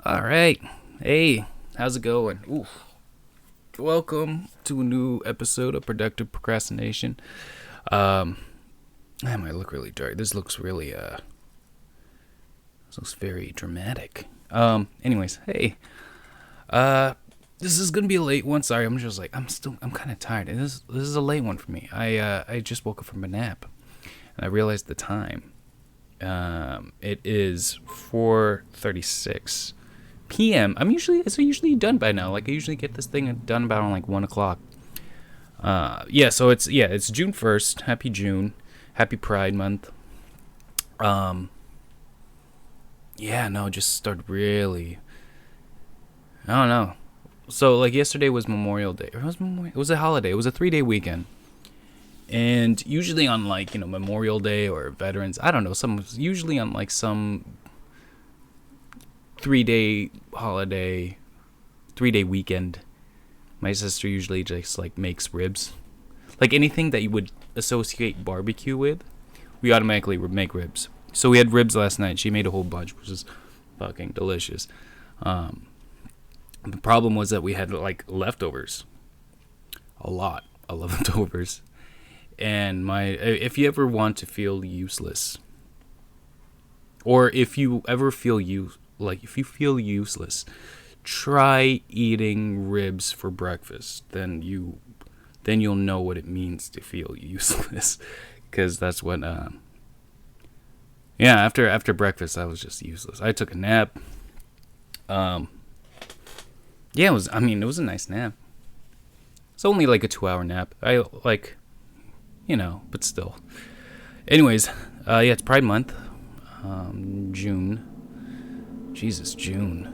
All right. Hey, how's it going? Ooh. Welcome to a new episode of Productive Procrastination. I might look really dark. This looks really, this looks very dramatic. Anyways, hey. This is gonna be a late one. Sorry, I'm kind of tired. This is a late one for me. I just woke up from a nap, and I realized the time. It is 4:36 p.m. It's usually done by now. Like I usually get this thing done about on like 1 o'clock. So it's June 1st. Happy June. Happy Pride Month. Just started really. I don't know. So like yesterday was Memorial Day. It was a holiday. It was a 3-day weekend. And usually on like, Memorial Day or Veterans, I don't know, usually on like some 3-day holiday, 3-day weekend, my sister usually just like makes ribs. Like anything that you would associate barbecue with, we automatically would make ribs. So we had ribs last night. She made a whole bunch, which is fucking delicious. The problem was that we had like leftovers. A lot of leftovers. And if you ever want to feel useless, or if you ever feel if you feel useless, try eating ribs for breakfast. Then you'll know what it means to feel useless, because that's what. After breakfast, I was just useless. I took a nap. It was a nice nap. It's only like a 2-hour nap. But still. Anyways, it's Pride Month. June. Jesus, June.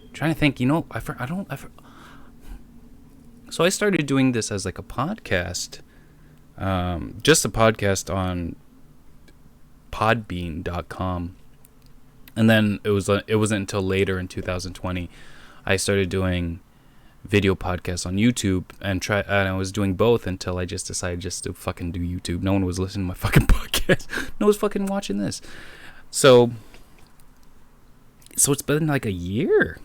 I'm trying to think, So I started doing this as like a podcast. Just a podcast on podbean.com. And then it wasn't until later in 2020 I started doing video podcasts on YouTube, and I was doing both until I just decided just to fucking do YouTube. No one was listening to my fucking podcast. No one was fucking watching this. So it's been like a year.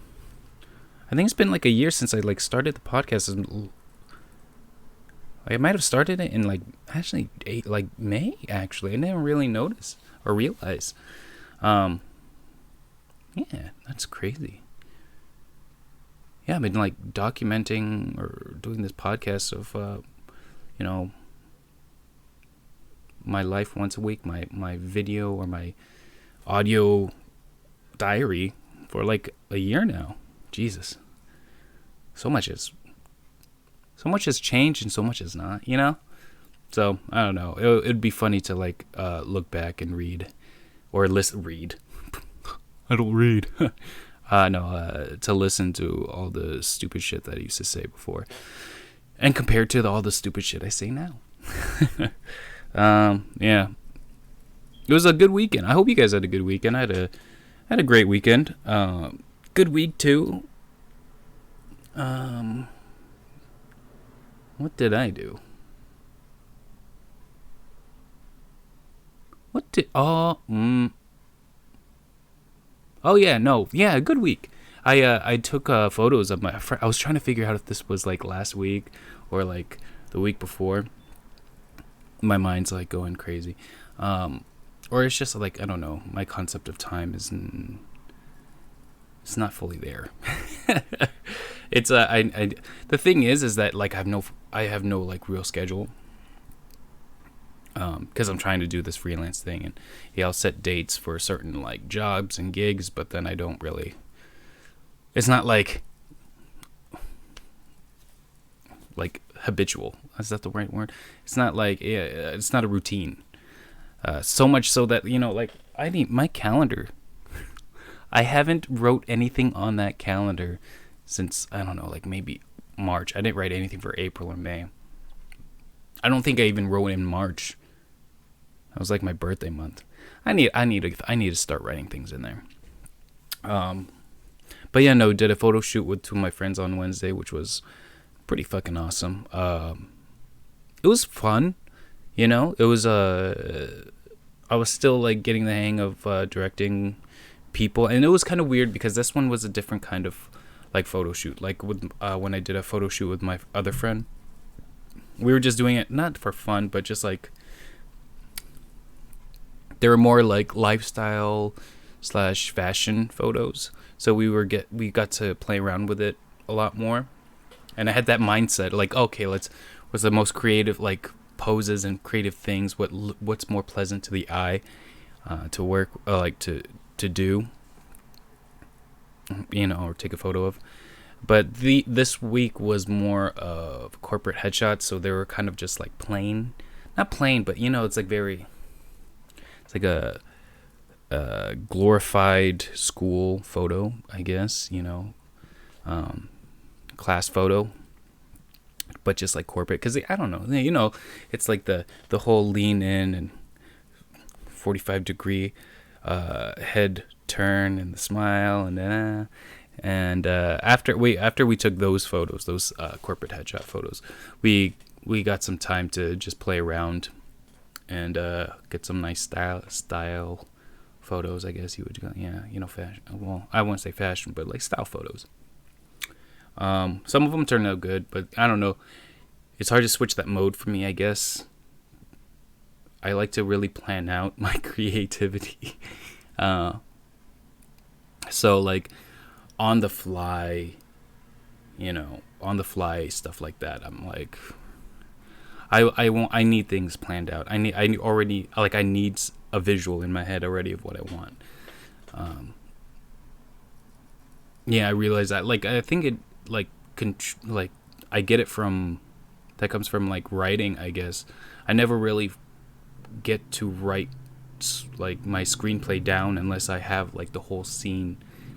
I think it's been like a year since I like started the podcast. I might have started it in May. Actually, I didn't really notice or realize. That's crazy. Yeah, I've been like documenting or doing this podcast of, my life once a week, my video or my audio diary for like a year now. Jesus. So much has changed and so much has not, So, I don't know. It'd be funny to like look back and read or read. I don't read. To listen to all the stupid shit that I used to say before, and compared to all the stupid shit I say now. It was a good weekend. I hope you guys had a good weekend. I had a great weekend. Good week too. What did I do? A good week. I took photos of my friend. I was trying to figure out if this was like last week or like the week before. My mind's like going crazy, or it's just like I don't know. My concept of time it's not fully there. It's the thing is that like I have no like real schedule. Because I'm trying to do this freelance thing, and I'll set dates for certain like jobs and gigs, but then I don't really. It's not like habitual. Is that the right word? It's not like it's not a routine. So much so that I need my calendar. I haven't wrote anything on that calendar since I don't know, like maybe March. I didn't write anything for April or May. I don't think I even wrote in March. That was like my birthday month. I need to start writing things in there. But did a photo shoot with two of my friends on Wednesday, which was pretty fucking awesome. It was fun, It was I was still like getting the hang of directing people, and it was kind of weird because this one was a different kind of like photo shoot. Like with when I did a photo shoot with my other friend, we were just doing it not for fun, but just like they were more like lifestyle slash fashion photos. So we got to play around with it a lot more, and I had that mindset like, okay, what's the most creative like poses and creative things, what's more pleasant to the eye, to work like to do, or take a photo of. But this week was more of corporate headshots, so they were kind of just like plain, not plain, but it's like it's like a glorified school photo, I guess, class photo, but just like corporate, because I don't know, it's like the whole lean in and 45-degree head turn and the smile and after we took those photos, those corporate headshot photos, we got some time to just play around and get some nice style photos, I guess you would go. Fashion. Well, I wouldn't say fashion, but like style photos. Some of them turned out good, but I don't know. It's hard to switch that mode for me, I guess. I like to really plan out my creativity. So like on the fly stuff like that, I'm like, I need things planned out. I need a visual in my head already of what I want. I realize that, like, I think it I get it from, that comes from like writing, I guess. I never really get to write like my screenplay down unless I have like the whole scene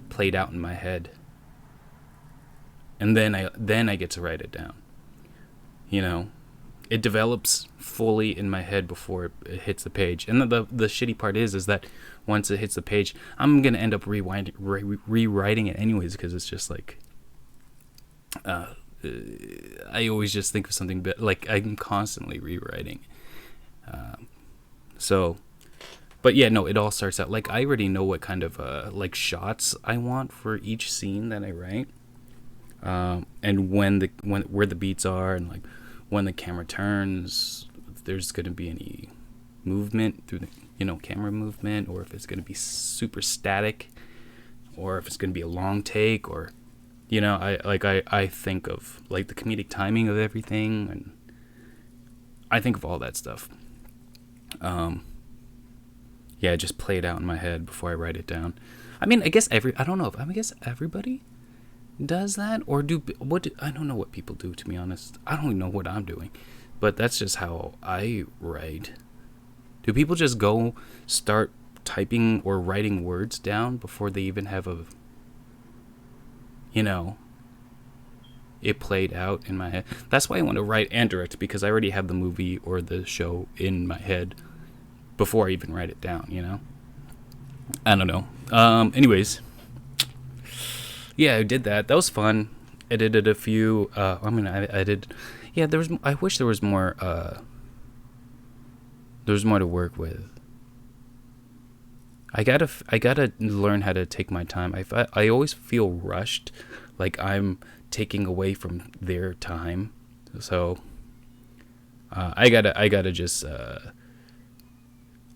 played out in my head, and then I get to write it down. It develops fully in my head before it hits the page. And the shitty part is that once it hits the page, I'm gonna end up rewriting it anyways, because it's just like I always just think of something like I'm constantly rewriting. But yeah, no, it all starts out like I already know what kind of like shots I want for each scene that I write, and where the beats are, and like when the camera turns, if there's gonna be any movement through the camera movement, or if it's gonna be super static, or if it's gonna be a long take, or I think of like the comedic timing of everything, and I think of all that stuff. I just play it out in my head before I write it down. I mean, I guess I guess everybody does that, or I don't know what people do, to be honest. I don't even know what I'm doing, but that's just how I write. Do people just go start typing or writing words down before they even have it played out in my head? That's why I want to write and direct, because I already have the movie or the show in my head before I even write it down, I don't know. Anyways, yeah, I did that. That was fun. I did a few. I did. Yeah, I wish there was more. There was more to work with. I gotta learn how to take my time. I always feel rushed, like I'm taking away from their time. So I gotta just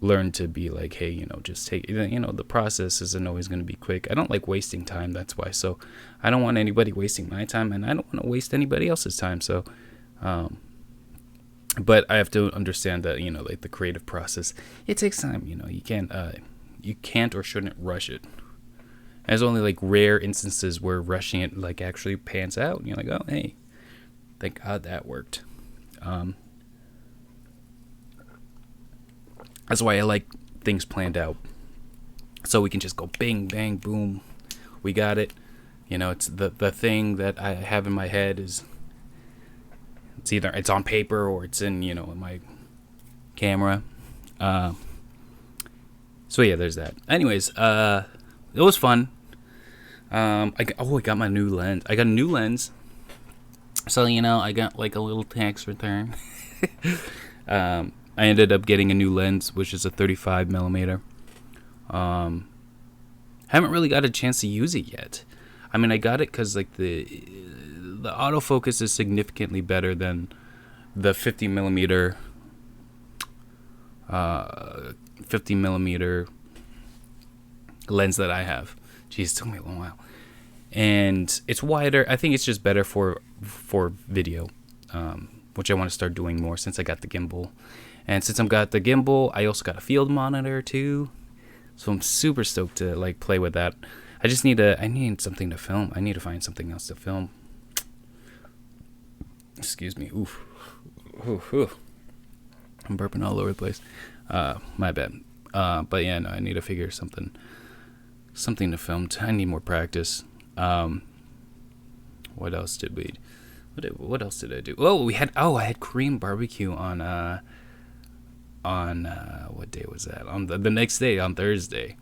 learn to be like, hey, just take, the process isn't always going to be quick. I don't like wasting time, that's why. So I don't want anybody wasting my time, and I don't want to waste anybody else's time. So but I have to understand that like the creative process, it takes time. You can't or shouldn't rush it. There's only like rare instances where rushing it like actually pans out, and you're like, oh, hey, thank God that worked. That's why I like things planned out, so we can just go bing, bang, boom, we got it. It's the thing that I have in my head is, it's either it's on paper or it's in in my camera. So yeah, there's that. Anyways, it was fun. I got my new lens. I got a new lens. So I got like a little tax return. I ended up getting a new lens, which is a 35 millimeter. Had Haven't really got a chance to use it yet. I mean, I got it because like the autofocus is significantly better than the 50 millimeter 50 millimeter lens that I have. Jeez, it took me a long while. And it's wider. I think it's just better for video, which I want to start doing more since I got the gimbal. And since I've got the gimbal, I also got a field monitor too. So I'm super stoked to like play with that. I need something to film. I need to find something else to film. Excuse me. Oof. Oof. I'm burping all over the place. My bad. But yeah, no, I need to figure something to film. I need more practice. What else did we? What else did I do? I had Korean barbecue on what day was that? On the next day, on Thursday.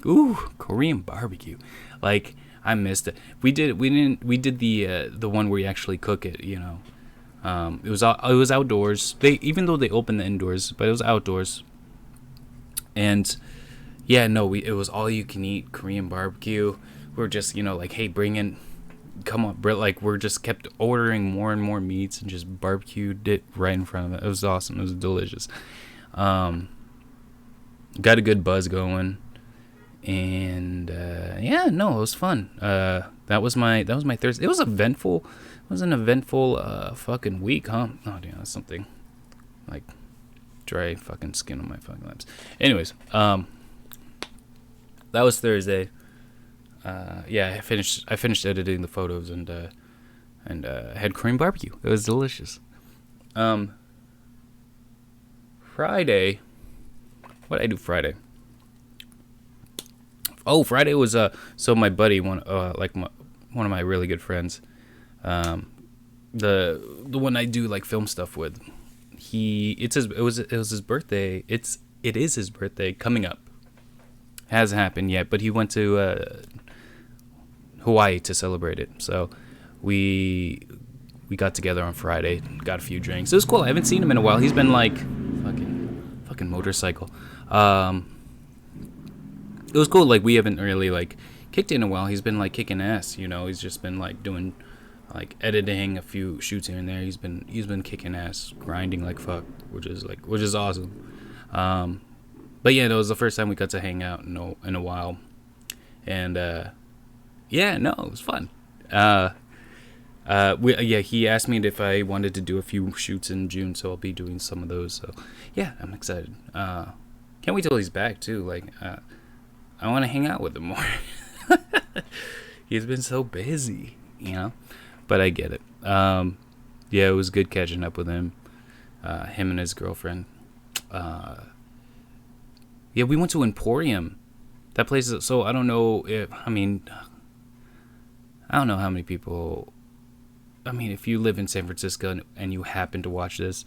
Korean barbecue. Like, I missed it. We did the one where you actually cook it, you know. It was outdoors. Even though they opened the indoors, but it was outdoors. And yeah, no, it was all you can eat Korean barbecue. We were just, you know, like, hey, come on, bro. Like, we're just kept ordering more and more meats and just barbecued it right in front of it. It was awesome. It was delicious. Got a good buzz going. And yeah, no, it was fun. That was my Thursday. It was an eventful fucking week, huh? Oh damn, that's something like dry fucking skin on my fucking lips. Anyways, that was Thursday. Yeah, I finished editing the photos and had Korean barbecue. It was delicious. Friday, what did I do Friday? Oh, Friday was so my buddy, one of my really good friends, the one I do like film stuff with. It was his birthday. It is his birthday coming up. Hasn't happened yet, but he went to Hawaii to celebrate it. So we got together on Friday, got a few drinks. It was cool. I haven't seen him in a while. He's been like fucking motorcycle. It was cool. Like, we haven't really like kicked it in a while. He's been like kicking ass, you know. He's just been like doing like editing a few shoots here and there. He's been kicking ass, grinding like fuck, which is awesome. But yeah, that was the first time we got to hang out in a while. And yeah, no, it was fun. He asked me if I wanted to do a few shoots in June, so I'll be doing some of those. So yeah, I'm excited. Can't wait till he's back too. Like, I want to hang out with him more. He's been so busy, you know. But I get it. Yeah, it was good catching up with him. Him and his girlfriend. Yeah, we went to Emporium. That place is, so I don't know how many people. I mean, if you live in San Francisco and you happen to watch this,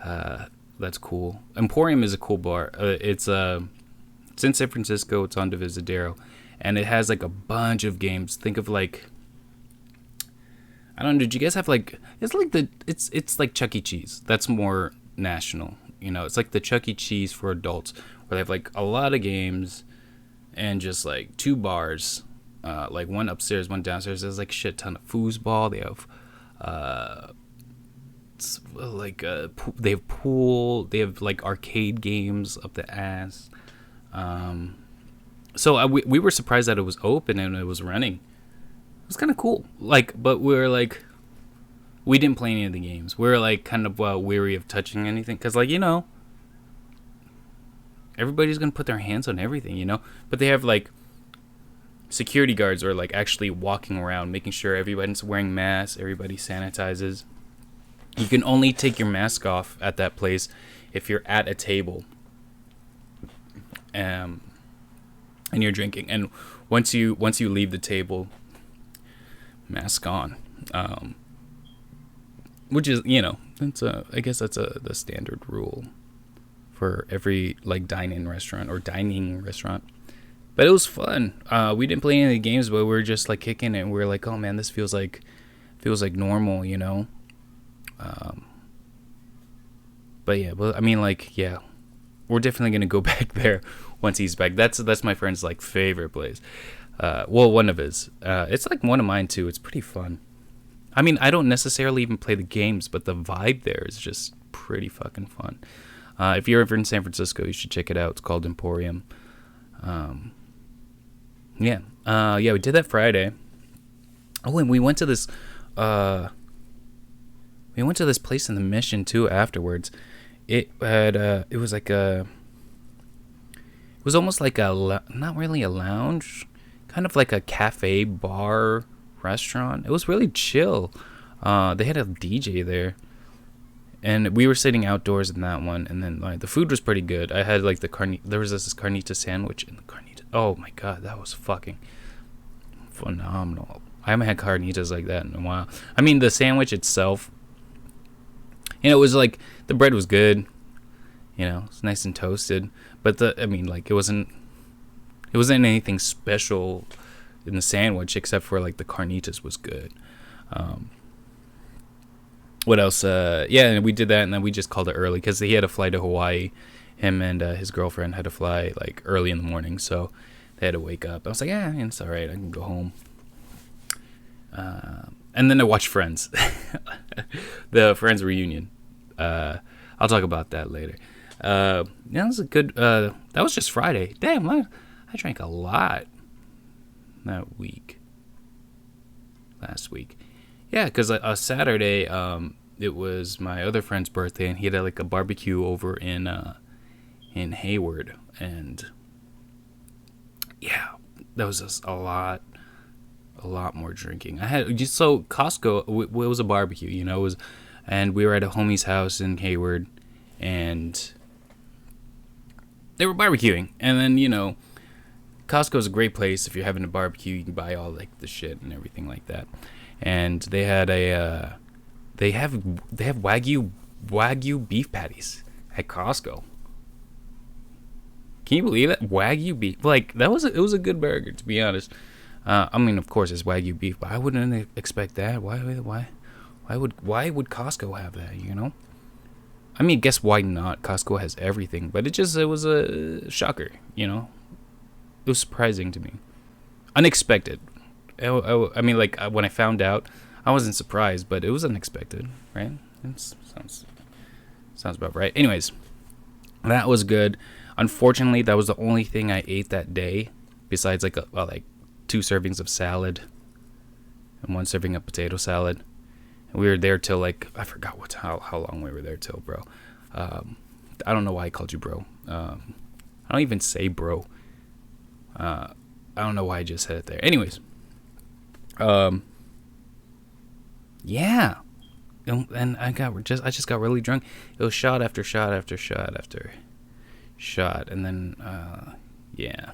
that's cool. Emporium is a cool bar. It's in San Francisco. It's on Divisadero, and it has like a bunch of games. Think of like, I don't know. Did you guys have like? It's like Chuck E. Cheese. That's more national. You know, it's like the Chuck E. Cheese for adults, where they have like a lot of games, and just like two bars, like one upstairs, one downstairs. There's like shit ton of foosball. They have, they have pool. They have like arcade games up the ass. So we were surprised that it was open and it was running. It was kind of cool. Like, but we didn't play any of the games. We were like kind of weary of touching anything, because like, you know, everybody's gonna put their hands on everything, you know. But they have like security guards are like actually walking around, making sure everybody's wearing masks, everybody sanitizes. You can only take your mask off at that place if you're at a table, and you're drinking. And once you leave the table, mask on. Which is, you know, I guess that's the standard rule for every like dining restaurant. But it was fun. We didn't play any of the games, but we were just like kicking it. And we were like, oh man, this feels like normal, you know. But yeah, I mean, like, yeah, we're definitely gonna go back there once he's back. That's my friend's like favorite place. Well, one of his. It's like one of mine too. It's pretty fun. I mean, I don't necessarily even play the games, but the vibe there is just pretty fucking fun. If you're ever in San Francisco, you should check it out. It's called Emporium. Yeah. We did that Friday. Oh, and we went to this place in the Mission too afterwards. It was like it was almost like not really a lounge, kind of like a cafe bar restaurant. It was really chill. They had a DJ there, and we were sitting outdoors in that one. And then like the food was pretty good. I had like there was this carnita sandwich in the carnita. Oh my god, that was fucking phenomenal. I haven't had carnitas like that in a while. I mean, the sandwich itself, it was like the bread was good. It's nice and toasted. But it wasn't anything special in the sandwich except for like the carnitas was good. What else? And we did that, and then we just called it early because he had a flight to Hawaii. Him and his girlfriend had to fly like early in the morning, so they had to wake up. I was like, it's all right. I can go home. And then I watched Friends, the Friends reunion. I'll talk about that later. That was a good. That was just Friday. Damn, I drank a lot that week. Last week, yeah, because Saturday, it was my other friend's birthday, and he had like a barbecue over in Hayward, and yeah, that was just a lot more drinking. I had so Costco. It was a barbecue, and we were at a homie's house in Hayward, and they were barbecuing, and then Costco's a great place if you're having a barbecue. You can buy all like the shit and everything like that, and they had they have Wagyu beef patties at Costco. Can you believe that? Wagyu beef, like it was a good burger, to be honest. I mean, of course, it's Wagyu beef, but I wouldn't expect that. Why would Costco have that? I mean, guess why not? Costco has everything, but it was a shocker. It was surprising to me, unexpected. I mean, like when I found out, I wasn't surprised, but it was unexpected, right? It sounds about right. Anyways, that was good. Unfortunately, that was the only thing I ate that day, besides like 2 servings of salad and 1 serving of potato salad. And we were there till like I forgot how long we were there till, bro. I don't know why I called you bro. I don't even say bro. I don't know why I just said it there. Anyways, yeah, and I just got really drunk. It was shot after shot after shot after shot, and then yeah.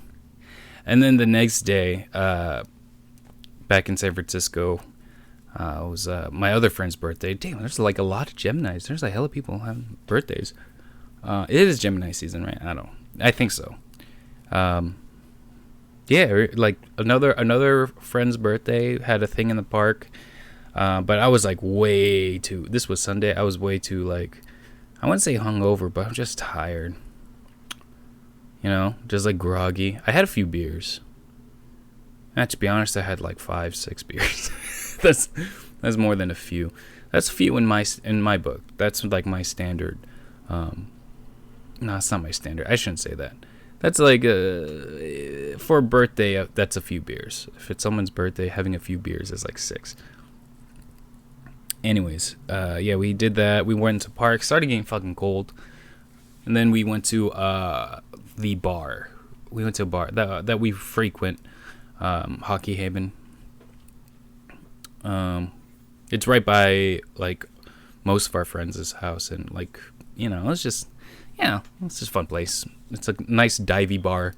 And then the next day, back in San Francisco, it was my other friend's birthday. Damn, there's like a lot of Geminis. There's a hell of people having birthdays. It is Gemini season, right? I think so. Yeah, like another friend's birthday had a thing in the park. But I was like this was Sunday. I was way too like, I wouldn't say hungover, but I'm just tired. Just like groggy. I had a few beers. And to be honest, I had like 5-6 beers. that's more than a few. That's a few in my book. That's like my standard. No, it's not my standard. I shouldn't say that. That's like for a birthday. That's a few beers. If it's someone's birthday, having a few beers is like 6. Anyways, yeah, we did that. We went to park. Started getting fucking cold, and then we went to the bar. We went to a bar that we frequent, Hockey Haven. It's right by like most of our friends' house, and like it's just a fun place. It's a nice divey bar,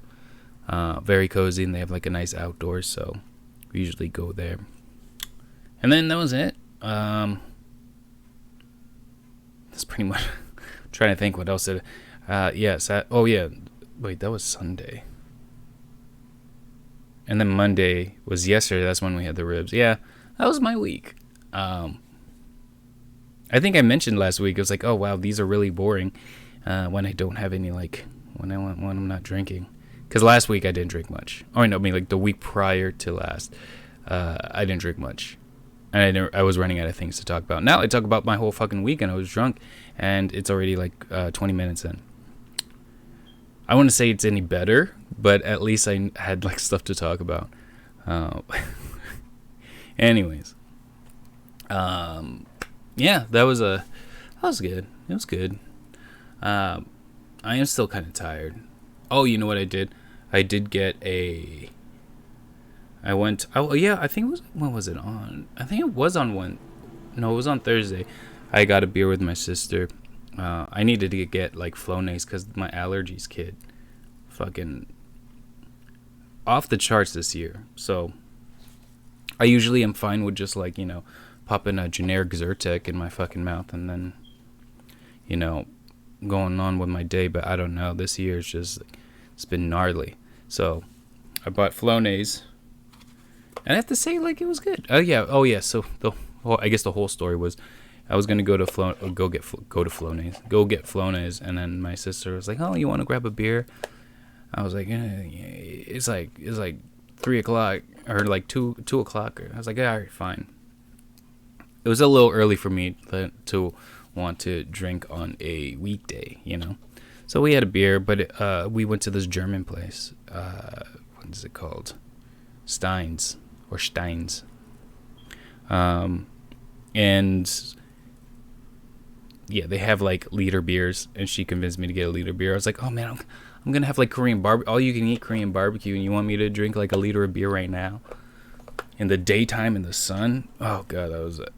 very cozy, and they have like a nice outdoors, so we usually go there. And then that was it. That's pretty much. I'm trying to think what else did. Wait, that was Sunday. And then Monday was yesterday. That's when we had the ribs. Yeah, that was my week. I think I mentioned last week. It was like, oh wow, these are really boring. When I don't have any when I'm not drinking. Because last week I didn't drink much. Or no, I mean like the week prior to last, I didn't drink much, and I was running out of things to talk about. Now I talk about my whole fucking week, and I was drunk, and it's already like 20 minutes in. I wouldn't say it's any better, but at least I had like stuff to talk about. Anyways, yeah, that was good. It was good. I am still kind of tired. Oh, you know what I did? I did get a. Oh yeah, I think it was. When was it on? I think it was on one. No, it was on Thursday. I got a beer with my sister. I needed to get like Flonase because my allergies, kid, fucking off the charts this year. So I usually am fine with just like, popping a generic Zyrtec in my fucking mouth and then, going on with my day. But I don't know. This year it's been gnarly. So I bought Flonase, and I have to say, like, it was good. Oh yeah. So I guess the whole story was, I was gonna go to Flonase, and then my sister was like, "Oh, you want to grab a beer?" I was like, "It's like 3:00 or like 2:00." I was like, "All right, fine." It was a little early for me to want to drink on a weekday, So we had a beer, but we went to this German place. What is it called? Steins. And yeah, they have like liter beers, and she convinced me to get a liter beer. I was like, "Oh man, I'm gonna have like Korean barbecue, all you can eat Korean barbecue, and you want me to drink like a liter of beer right now in the daytime in the sun?" Oh god, that was it.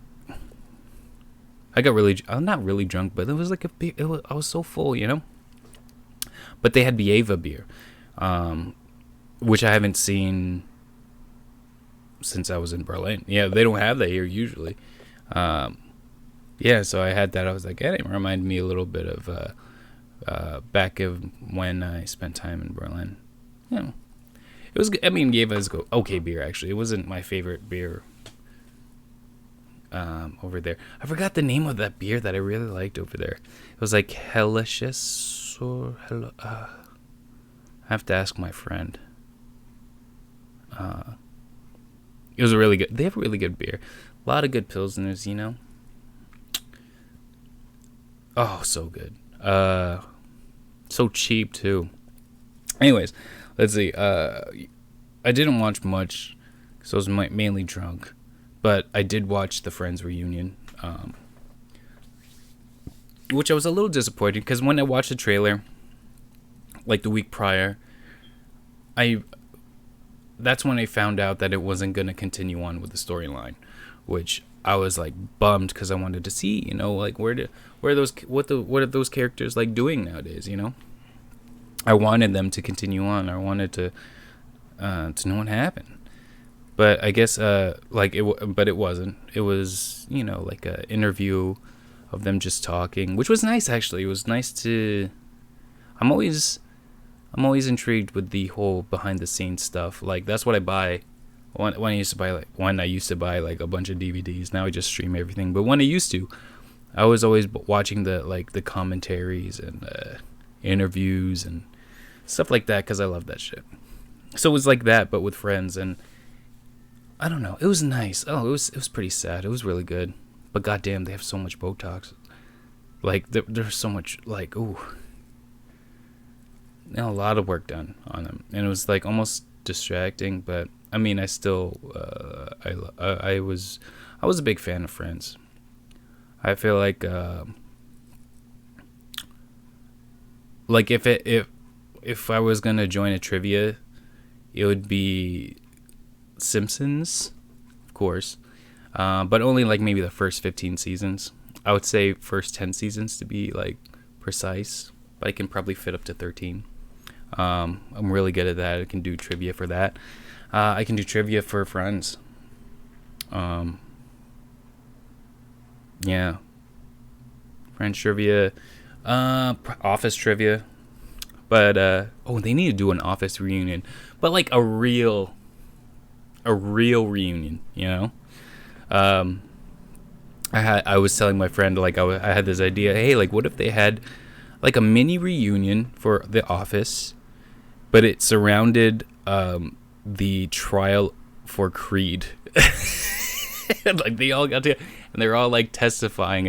I'm not really drunk, but it was like I was so full, But they had Bieva beer, which I haven't seen since I was in Berlin. Yeah, they don't have that here usually. Yeah, so I had that. I was like, it reminded me a little bit of back of when I spent time in Berlin. It was. I mean, Bieva is okay beer actually. It wasn't my favorite beer. Over there, I forgot the name of that beer that I really liked over there. It was like Hellisches or Hello. I have to ask my friend. It was a really good. They have a really good beer. A lot of good pilsners, Oh, so good. So cheap too. Anyways, let's see. I didn't watch much because I was mainly drunk. But I did watch the Friends reunion, which I was a little disappointed because when I watched the trailer, like the week prior, that's when I found out that it wasn't going to continue on with the storyline, which I was like bummed because I wanted to see, like what are those characters like doing nowadays, I wanted them to continue on. I wanted to know what happened. But I guess, but it wasn't. It was, like an interview of them just talking, which was nice, actually. It was nice to... I'm always intrigued with the whole behind-the-scenes stuff. Like, that's what I buy. When I used to buy, like, a bunch of DVDs. Now I just stream everything. But when I used to, I was always watching the commentaries and interviews and stuff like that because I love that shit. So it was like that, but with Friends, and... I don't know. It was nice. Oh, it was pretty sad. It was really good. But goddamn, they have so much Botox. Like, there's so much, like, ooh. A lot of work done on them. And it was, like, almost distracting. But, I mean, I still, I was a big fan of Friends. I feel like if I was going to join a trivia, it would be... Simpsons, of course, but only like maybe the first 15 seasons. I would say first 10 seasons to be like precise, but I can probably fit up to 13. I'm really good at that. I can do trivia for that. I can do trivia for Friends. Yeah, Friends trivia, Office trivia, but they need to do an Office reunion, but like a real reunion, I was telling my friend, like, I had this idea, hey, like, what if they had like a mini reunion for The Office, but it surrounded the trial for Creed. Like they all got to, and they're all like testifying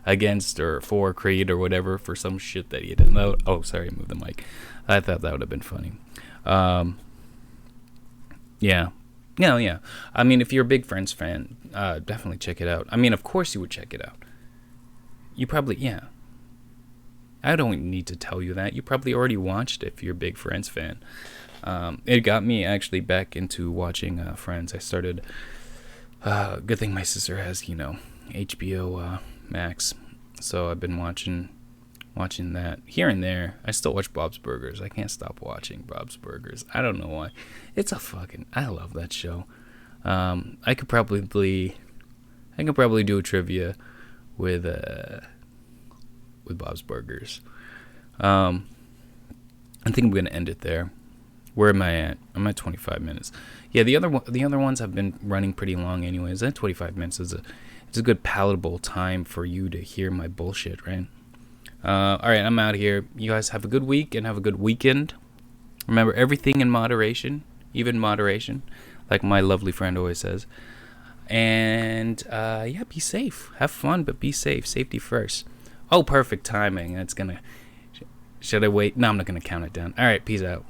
against or for Creed or whatever for some shit that he didn't know. Oh, sorry, I moved the mic. I thought that would have been funny. Yeah. No, yeah. I mean, if you're a big Friends fan, definitely check it out. I mean, of course you would check it out. You probably, yeah. I don't need to tell you that. You probably already watched it if you're a big Friends fan. It got me actually back into watching Friends. I started. Good thing my sister has, HBO Max. So I've been watching that here and there. I still watch Bob's Burgers. I can't stop watching Bob's Burgers. I don't know why. I love that show. I could probably do a trivia with Bob's Burgers. I think I'm gonna end it there. Where am I at? I'm at 25 minutes. Yeah, the other ones have been running pretty long anyways. That 25 minutes is a good palatable time for you to hear my bullshit, right? All right, I'm out here. You guys have a good week and have a good weekend. Remember, everything in moderation, even moderation, like my lovely friend always says. And yeah, be safe. Have fun, but be safe. Safety first. Oh, perfect timing. Should I wait? No, I'm not gonna count it down. All right, peace out.